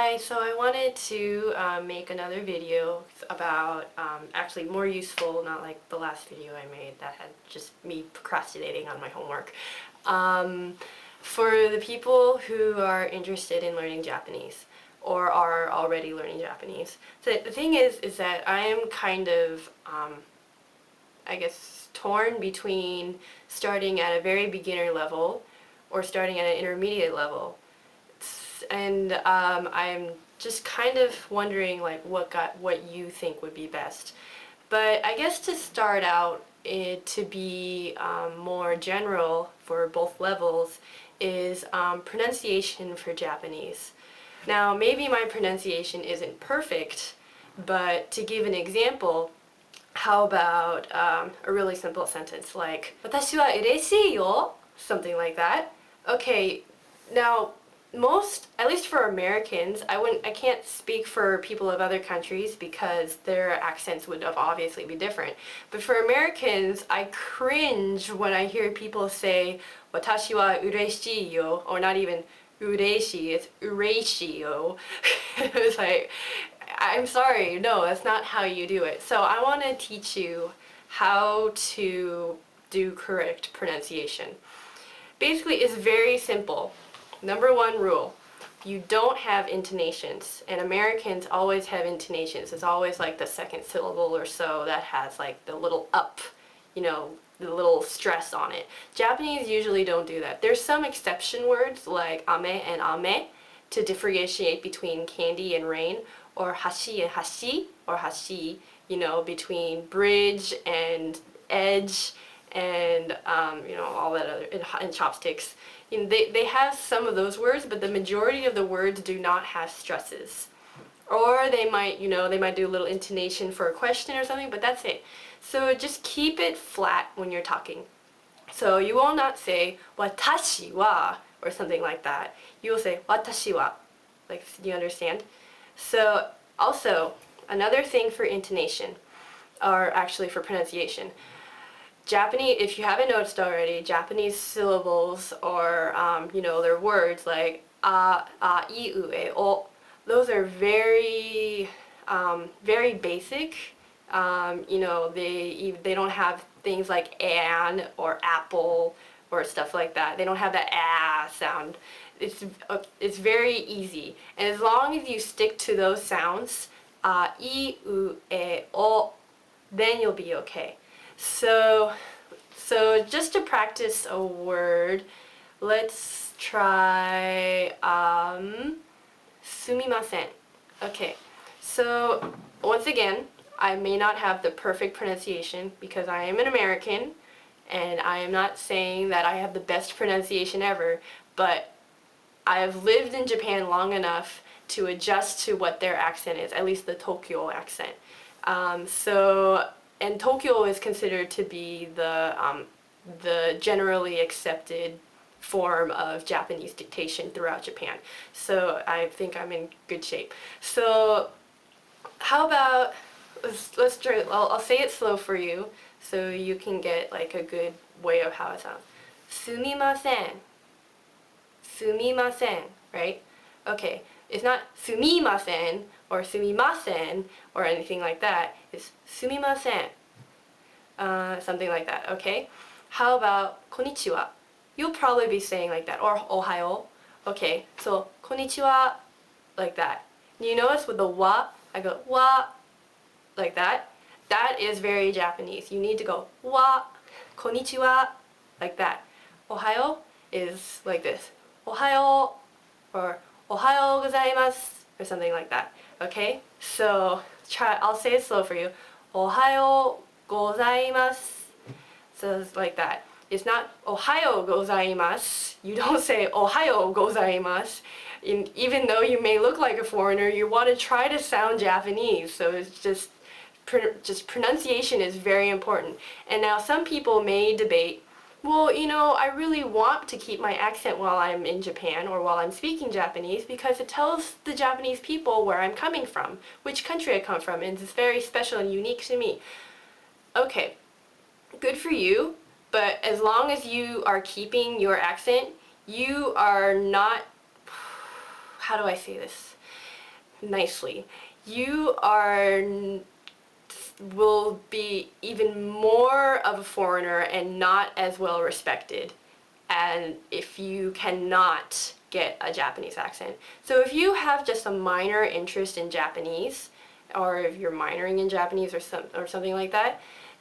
Hi, so I wanted to make another video about actually more useful, not like the last video I made that had just me procrastinating on my homework. For the people who are interested in learning Japanese or are already learning Japanese. So the thing is that I am kind of, I guess, torn between starting at a very beginner level or starting at an intermediate level. And I'm just kind of wondering like what you think would be best. But I guess to start out, to be more general for both levels is pronunciation for Japanese. Now maybe my pronunciation isn't perfect, but to give an example, how about a really simple sentence like 私は嬉しいよ, something like that. Okay, now most, at least for Americans, I can't speak for people of other countries because their accents would obviously be different. But for Americans, I cringe when I hear people say 私は嬉しいよ, or not even 嬉しい, it's 嬉しいよ. It's like, I'm sorry, no, that's not how you do it. So I want to teach you how to do correct pronunciation. Basically, it's very simple. Number one rule, you don't have intonations, and Americans always have intonations. It's always like the second syllable or so that has like the little up, you know, the little stress on it. Japanese usually don't do that. There's some exception words like ame and ame to differentiate between candy and rain, or hashi and hashi, or hashi, you know, between bridge and edge, and you know, all that other, and chopsticks. You know, they have some of those words, but the majority of the words do not have stresses. Or they might, you know, they might do a little intonation for a question or something, but that's it. So just keep it flat when you're talking. So you will not say watashi wa or something like that. You will say watashi wa. Like, do you understand? So also, another thing for intonation, or actually for pronunciation, Japanese, if you haven't noticed already, Japanese syllables or, you know, their words like a, I, u, e, o, those are very, very basic. You know, they don't have things like an or apple or stuff like that. They don't have that ah sound. It's very easy. And as long as you stick to those sounds, a, I, u, e, o, then you'll be okay. So just to practice a word, let's try sumimasen. Okay, so once again, I may not have the perfect pronunciation because I am an American, and I am not saying that I have the best pronunciation ever, but I have lived in Japan long enough to adjust to what their accent is, at least the Tokyo accent. And Tokyo is considered to be the generally accepted form of Japanese dictation throughout Japan. So I think I'm in good shape. So how about, let's try, I'll say it slow for you so you can get like a good way of how it sounds. Sumimasen. Sumimasen, right? Okay, it's not sumimasen or sumimasen or anything like that. It's sumimasen. Something like that, okay? How about konnichiwa? You'll probably be saying like that, or ohayo. Okay, so konnichiwa, like that. You notice with the wa, I go wa, like that. That is very Japanese. You need to go wa, konnichiwa, like that. Ohayo is like this. Ohayo, or ohayo gozaimasu, or something like that. Okay? So try, I'll say it slow for you. Ohayo gozaimasu. So it's like that. It's not ohayo gozaimasu. You don't say ohayo gozaimasu. Even though you may look like a foreigner, you want to try to sound Japanese. So it's just pronunciation is very important. And now some people may debate, well, you know, I really want to keep my accent while I'm in Japan or while I'm speaking Japanese because it tells the Japanese people where I'm coming from, which country I come from, and it's very special and unique to me. Okay, good for you, but as long as you are keeping your accent, you are not, how do I say this? nicely, you will be even more of a foreigner and not as well respected and if you cannot get a Japanese accent. So if you have just a minor interest in Japanese, or if you're minoring in Japanese or something like that,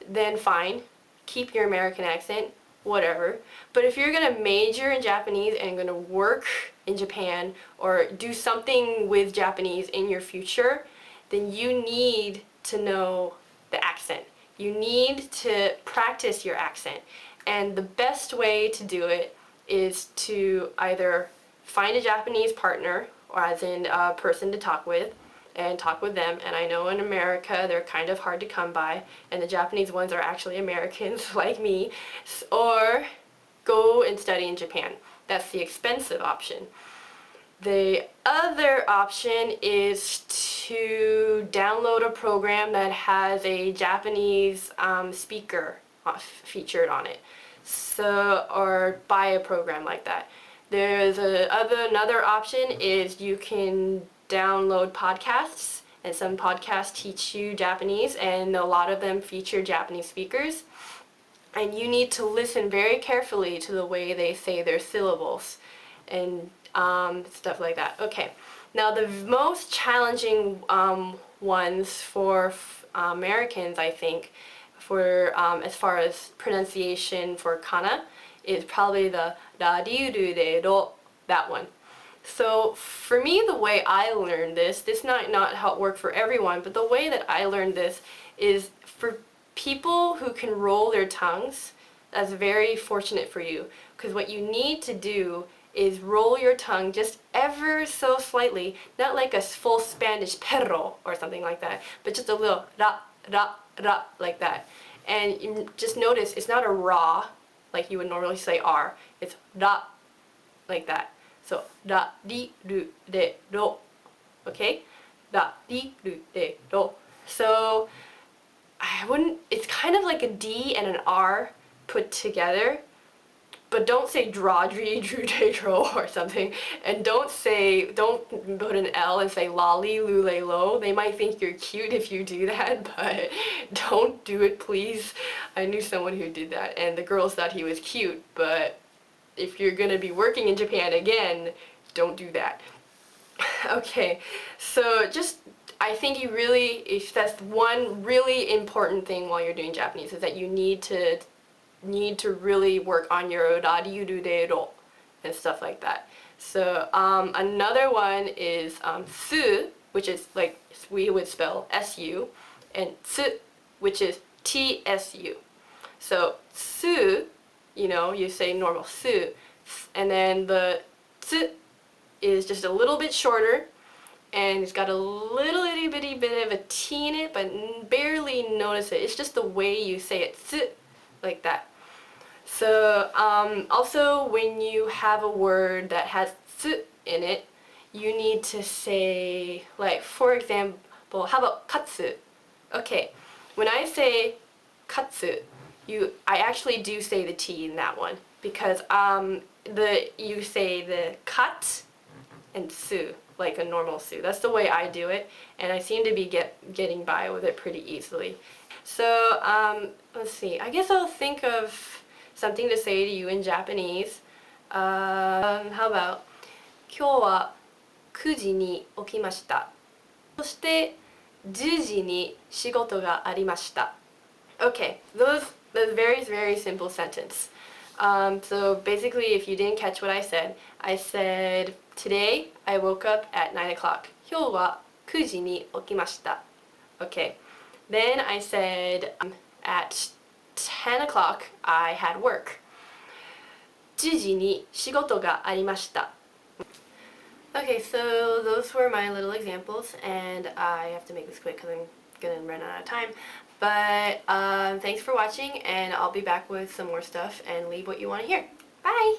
then fine, keep your American accent, whatever. But if you're gonna major in Japanese and gonna work in Japan or do something with Japanese in your future, then you need to know the accent. You need to practice your accent. And the best way to do it is to either find a Japanese partner, or as in a person to talk with, and talk with them. And I know in America they're kind of hard to come by, and the Japanese ones are actually Americans like me, or go and study in Japan. That's the expensive option. The other option is to download a program that has a Japanese speaker featured on it. So, or buy a program like that. There's another option is you can download podcasts, and some podcasts teach you Japanese, and a lot of them feature Japanese speakers. And you need to listen very carefully to the way they say their syllables and stuff like that. Okay, now the most challenging ones for Americans, I think, for as far as pronunciation for kana, is probably the da-di-ru-de-ro, that one. So for me, the way I learned this might not how it worked for everyone, but the way that I learned this is for people who can roll their tongues. That's very fortunate for you, because what you need to do is roll your tongue just ever so slightly, not like a full Spanish perro or something like that, but just a little ra, ra, ra, like that. And you just notice it's not a ra, like you would normally say R, it's ra, like that. So, ra, di, ru, de, ro, okay? Ra, di, ru, de, ro. So, it's kind of like a D and an R put together, but don't say dra, dri, dru, de, dro or something, and don't put an L and say lolly, lule, lo. They might think you're cute if you do that, but don't do it, please. I knew someone who did that, and the girls thought he was cute, but if you're gonna be working in Japan again, don't do that. Okay, so I think that's one really important thing while you're doing Japanese, is that you need to really work on your ra-ri-ru-de-ro and stuff like that. So another one is su, which is like we would spell S-U, and tsu, which is T-S-U. So su, you say normal su, and then the tsu is just a little bit shorter, and it's got a little itty bitty bit of a T in it, but barely notice it. It's just the way you say it, tsu, like that. So also when you have a word that has tsu in it, you need to say, like, for example, how about katsu? Okay, when I say katsu, I actually do say the T in that one, because you say the kat and su, like a normal su. That's the way I do it, and I seem to be getting by with it pretty easily. So let's see, I guess I'll think of something to say to you in Japanese. How about 今日は9時に起きました。そして10時に仕事がありました。Okay, that's a very, very simple sentence. So basically, if you didn't catch what I said, today I woke up at 9 o'clock. 今日は9時に起きました. Okay. Then I said at 10 o'clock I had work. 10時に仕事がありました. Okay, so those were my little examples, and I have to make this quick because I'm gonna run out of time. But thanks for watching, and I'll be back with some more stuff and leave what you want to hear. Bye!